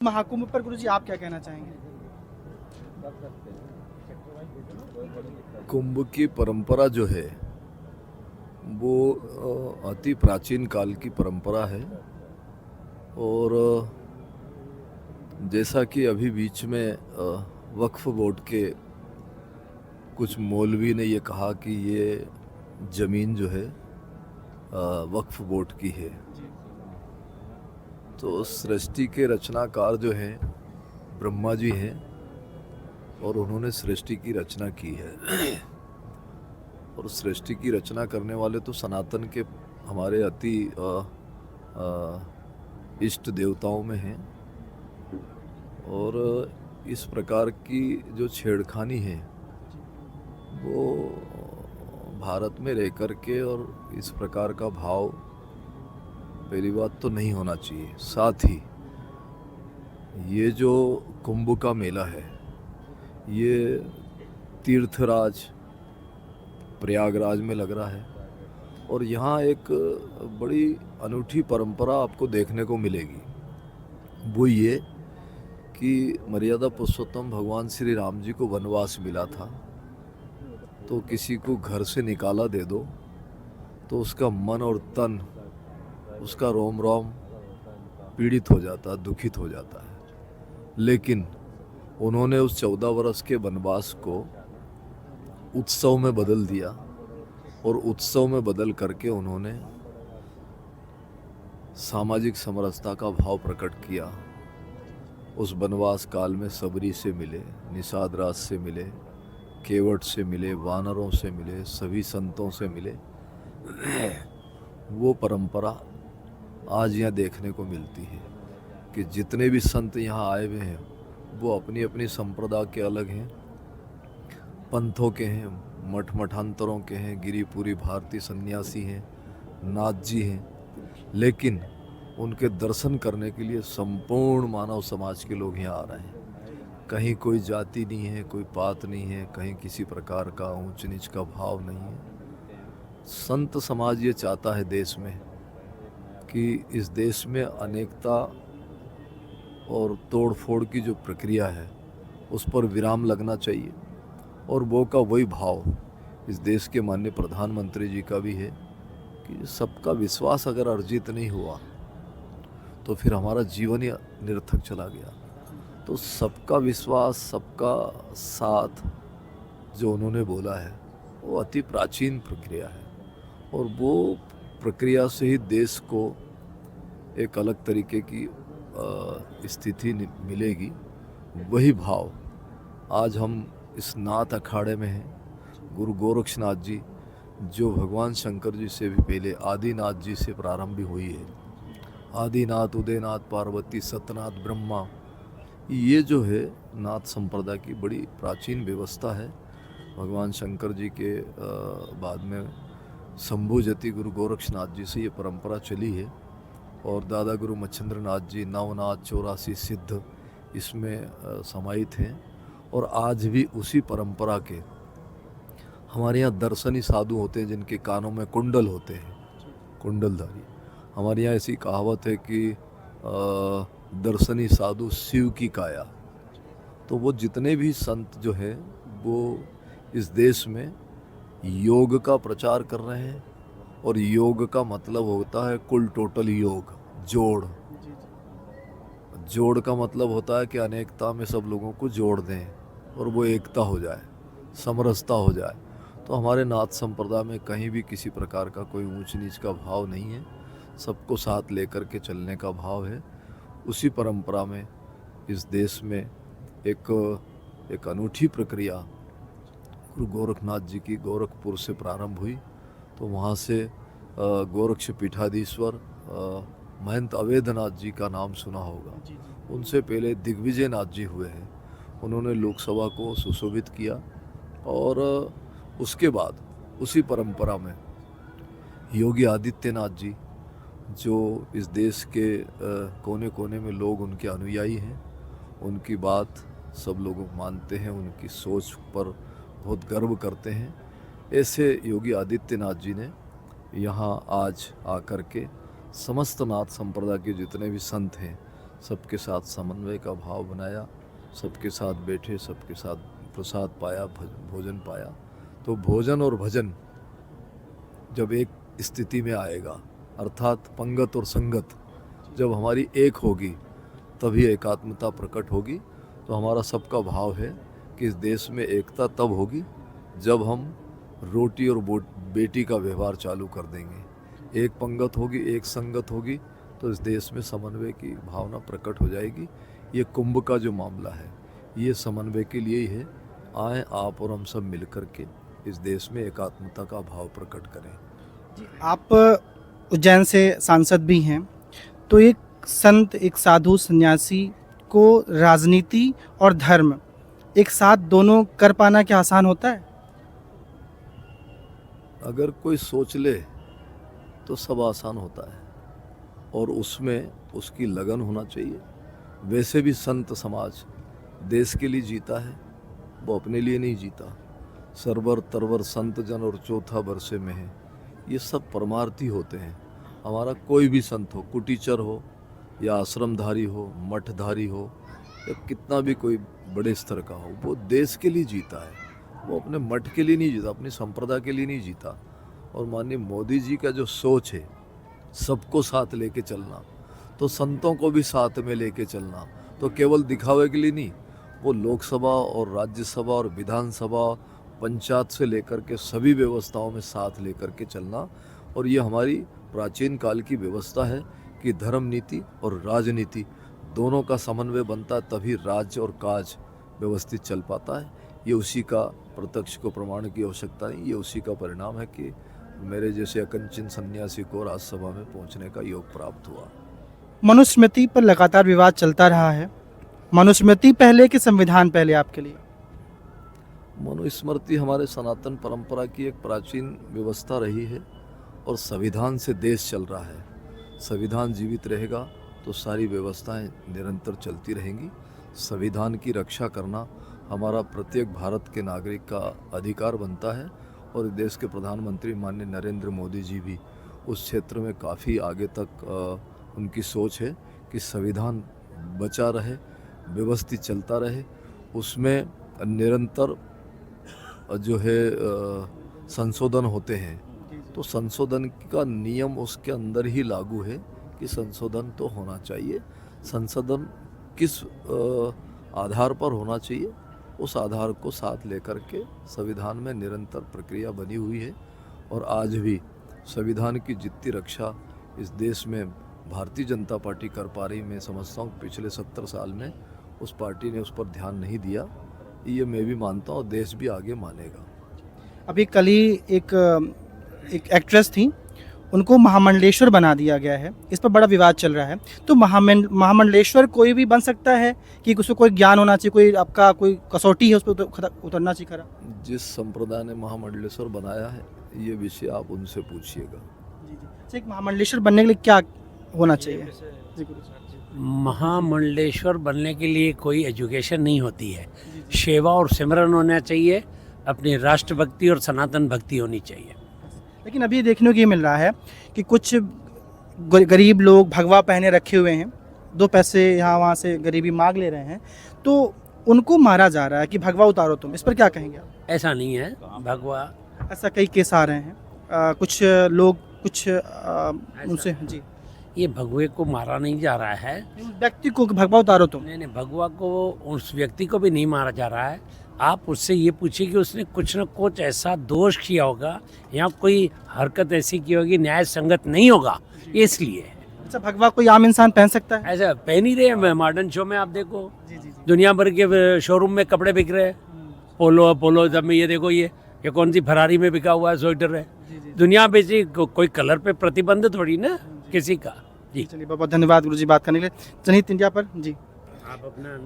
महाकुंभ पर गुरुजी आप क्या कहना चाहेंगे? कुंभ की परंपरा जो है वो अति प्राचीन काल की परंपरा है। और जैसा कि अभी बीच में वक्फ बोर्ड के कुछ मौलवी ने ये कहा कि ये ज़मीन जो है वक्फ बोर्ड की है, तो सृष्टि के रचनाकार जो हैं ब्रह्मा जी हैं और उन्होंने सृष्टि की रचना की है। और सृष्टि की रचना करने वाले तो सनातन के हमारे अति इष्ट देवताओं में हैं। और इस प्रकार की जो छेड़खानी है वो भारत में रह कर के और इस प्रकार का भाव पहली बात तो नहीं होना चाहिए। साथ ही ये जो कुंभ का मेला है ये तीर्थराज प्रयागराज में लग रहा है और यहाँ एक बड़ी अनूठी परंपरा आपको देखने को मिलेगी। वो ये कि मर्यादा पुरुषोत्तम भगवान श्री राम जी को वनवास मिला था, तो किसी को घर से निकाला दे दो तो उसका मन और तन, उसका रोम रोम पीड़ित हो जाता, दुखित हो जाता है। लेकिन उन्होंने उस 14 वर्ष के वनवास को उत्सव में बदल दिया और उत्सव में बदल करके उन्होंने सामाजिक समरसता का भाव प्रकट किया। उस वनवास काल में सबरी से मिले, निषाद राज से मिले, केवट से मिले, वानरों से मिले, सभी संतों से मिले। वो परंपरा आज यहाँ देखने को मिलती है कि जितने भी संत यहाँ आए हुए हैं वो अपनी अपनी संप्रदाय के अलग हैं, पंथों के हैं, मठ मठांतरों के हैं, गिरिपुरी भारतीय सन्यासी हैं, नाथ जी हैं, लेकिन उनके दर्शन करने के लिए संपूर्ण मानव समाज के लोग यहाँ आ रहे हैं। कहीं कोई जाति नहीं है, कोई पात नहीं है, कहीं किसी प्रकार का ऊंच नीच का भाव नहीं है। संत समाज ये चाहता है देश में कि इस देश में अनेकता और तोड़ फोड़ की जो प्रक्रिया है उस पर विराम लगना चाहिए। और वो का वही भाव इस देश के माननीय प्रधानमंत्री जी का भी है कि सबका विश्वास अगर अर्जित नहीं हुआ तो फिर हमारा जीवन ही निरर्थक चला गया। तो सबका विश्वास, सबका साथ जो उन्होंने बोला है वो अति प्राचीन प्रक्रिया है और वो प्रक्रिया से ही देश को एक अलग तरीके की स्थिति मिलेगी। वही भाव आज हम इस नाथ अखाड़े में हैं। गुरु गोरक्षनाथ जी जो भगवान शंकर जी से भी पहले आदिनाथ जी से प्रारंभ हुई है, आदिनाथ, उदयनाथ, पार्वती, सतनाथ, ब्रह्मा, ये जो है नाथ संप्रदाय की बड़ी प्राचीन व्यवस्था है। भगवान शंकर जी के बाद में शंभुजति गुरु गोरक्षनाथ जी से ये परंपरा चली है और दादा गुरु मच्छिंद्रनाथ जी, नवनाथ, 84 सिद्ध इसमें समाहित हैं। और आज भी उसी परंपरा के हमारे यहाँ दर्शनी साधु होते हैं जिनके कानों में कुंडल होते हैं, कुंडलधारी। हमारे यहाँ ऐसी कहावत है कि दर्शनी साधु शिव की काया। तो वो जितने भी संत जो है वो इस देश में योग का प्रचार कर रहे हैं और योग का मतलब होता है कुल टोटल योग, जोड़। जोड़ का मतलब होता है कि अनेकता में सब लोगों को जोड़ दें और वो एकता हो जाए, समरसता हो जाए। तो हमारे नाथ संप्रदाय में कहीं भी किसी प्रकार का कोई ऊंच नीच का भाव नहीं है, सबको साथ लेकर के चलने का भाव है। उसी परंपरा में इस देश में एक अनूठी प्रक्रिया गुरु गोरखनाथ जी की गोरखपुर से प्रारंभ हुई। तो वहाँ से गोरक्ष पीठाधीश्वर महंत अवैधनाथ जी का नाम सुना होगा, उनसे पहले दिग्विजय नाथ जी हुए हैं। उन्होंने लोकसभा को सुशोभित किया और उसके बाद उसी परंपरा में योगी आदित्यनाथ जी जो इस देश के कोने कोने में लोग उनके अनुयायी हैं, उनकी बात सब लोग मानते हैं, उनकी सोच पर बहुत गर्व करते हैं। ऐसे योगी आदित्यनाथ जी ने यहाँ आज आकर के समस्त नाथ संप्रदाय के जितने भी संत हैं सबके साथ समन्वय का भाव बनाया, सबके साथ बैठे, सबके साथ प्रसाद पाया, भोजन पाया। तो भोजन और भजन जब एक स्थिति में आएगा, अर्थात पंगत और संगत जब हमारी एक होगी, तभी एकात्मता प्रकट होगी। तो हमारा सबका भाव है कि इस देश में एकता तब होगी जब हम रोटी और बेटी का व्यवहार चालू कर देंगे। एक पंगत होगी, एक संगत होगी, तो इस देश में समन्वय की भावना प्रकट हो जाएगी। ये कुंभ का जो मामला है, ये समन्वय के लिए ही है। आए आप और हम सब मिलकर के इस देश में एकात्मता का भाव प्रकट करें। जी, आप उज्जैन से सांसद भी हैं, तो एक संत, एक साधु सन्यासी को राजनीति और धर्म एक साथ दोनों कर पाना क्या आसान होता है? अगर कोई सोच ले तो सब आसान होता है, और उसमें उसकी लगन होना चाहिए। वैसे भी संत समाज देश के लिए जीता है, वो अपने लिए नहीं जीता। सरवर तरवर संत जन और चौथा बरसे में है, ये सब परमार्थी होते हैं। हमारा कोई भी संत हो, कुटीचर हो या आश्रमधारी हो, मठधारी हो, या कितना भी कोई बड़े स्तर का हो, वो देश के लिए जीता है। वो अपने मठ के लिए नहीं जीता, अपनी संप्रदाय के लिए नहीं जीता। और माननीय मोदी जी का जो सोच है, सबको साथ लेके चलना, तो संतों को भी साथ में लेके चलना, तो केवल दिखावे के लिए नहीं, वो लोकसभा और राज्यसभा और विधानसभा, पंचायत से लेकर के सभी व्यवस्थाओं में साथ लेकर के चलना। और ये हमारी प्राचीन काल की व्यवस्था है कि धर्म नीति और राजनीति दोनों का समन्वय बनता है, तभी राज्य और काज व्यवस्थित चल पाता है। ये उसी का प्रत्यक्ष को प्रमाण की आवश्यकता नहीं, ये उसी का परिणाम है कि मेरे जैसे अकंचन सन्यासी को राज्यसभा में पहुंचने का योग प्राप्त हुआ। मनुस्मृति पर लगातार विवाद चलता रहा है। मनुस्मृति पहले कि संविधान पहले आपके लिए? मनुस्मृति हमारे सनातन परंपरा की एक प्राचीन व्यवस्था रही है, और संविधान से देश चल रहा है। संविधान जीवित रहेगा तो सारी व्यवस्थाएं निरंतर चलती रहेंगी। संविधान की रक्षा करना हमारा प्रत्येक भारत के नागरिक का अधिकार बनता है, और देश के प्रधानमंत्री माननीय नरेंद्र मोदी जी भी उस क्षेत्र में काफ़ी आगे तक उनकी सोच है कि संविधान बचा रहे, व्यवस्थित चलता रहे, उसमें निरंतर जो है संशोधन होते हैं। तो संशोधन का नियम उसके अंदर ही लागू है कि संशोधन तो होना चाहिए। संशोधन किस आधार पर होना चाहिए, उस आधार को साथ लेकर के संविधान में निरंतर प्रक्रिया बनी हुई है। और आज भी संविधान की जितनी रक्षा इस देश में भारतीय जनता पार्टी कर पा रही, मैं समझता हूँ पिछले 70 साल में उस पार्टी ने उस पर ध्यान नहीं दिया। ये मैं भी मानता हूँ, देश भी आगे मानेगा। अभी कल ही एक एक्ट्रेस थी, उनको महामंडलेश्वर बना दिया गया है, इस पर बड़ा विवाद चल रहा है। तो महामंडलेश्वर कोई भी बन सकता है कि उसको कोई ज्ञान होना चाहिए, कोई आपका कोई कसौटी है उस पर उतरना चाहिए खरा? जिस संप्रदाय ने महामंडलेश्वर बनाया है, ये विषय आप उनसे पूछिएगा। जी। एक महामंडलेश्वर बनने के लिए क्या होना चाहिए? जी गुरु जी। महामंडलेश्वर बनने के लिए कोई एजुकेशन नहीं होती है, सेवा और सिमरन होना चाहिए, अपनी राष्ट्रभक्ति और सनातन भक्ति होनी चाहिए। लेकिन अभी देखने को ये मिल रहा है कि कुछ गरीब लोग भगवा पहने रखे हुए हैं, 2 पैसे यहाँ वहाँ से गरीबी मांग ले रहे हैं, तो उनको मारा जा रहा है कि भगवा उतारो तुम। इस पर क्या कहेंगे आप? ऐसा नहीं है, भगवा ऐसा कई केस आ रहे हैं, कुछ लोग कुछ उनसे जी, ये भगवे को मारा नहीं जा रहा है, व्यक्ति को भगवा उतारो तुम। नहीं, भगवा को, उस व्यक्ति को भी नहीं मारा जा रहा है। आप उससे ये पूछिए कि उसने कुछ न कुछ ऐसा दोष किया होगा या कोई हरकत ऐसी की होगी न्याय संगत नहीं होगा, इसलिए। अच्छा, भगवा कोई आम इंसान पहन सकता है? ऐसा पहन ही रहे हैं मॉडर्न शो में, आप देखो जी जी जी। दुनिया भर के शोरूम में कपड़े बिक रहे हैं। पोलो जब में ये देखो, ये कौन सी फरारी में बिका हुआ है स्वेटर है। दुनिया बेची, कोई कलर पे प्रतिबंध थोड़ी ना किसी का। जी चलिए, बहुत बहुत धन्यवाद गुरु जी बात करने के लिए। जनहित इंडिया पर जी आप अपना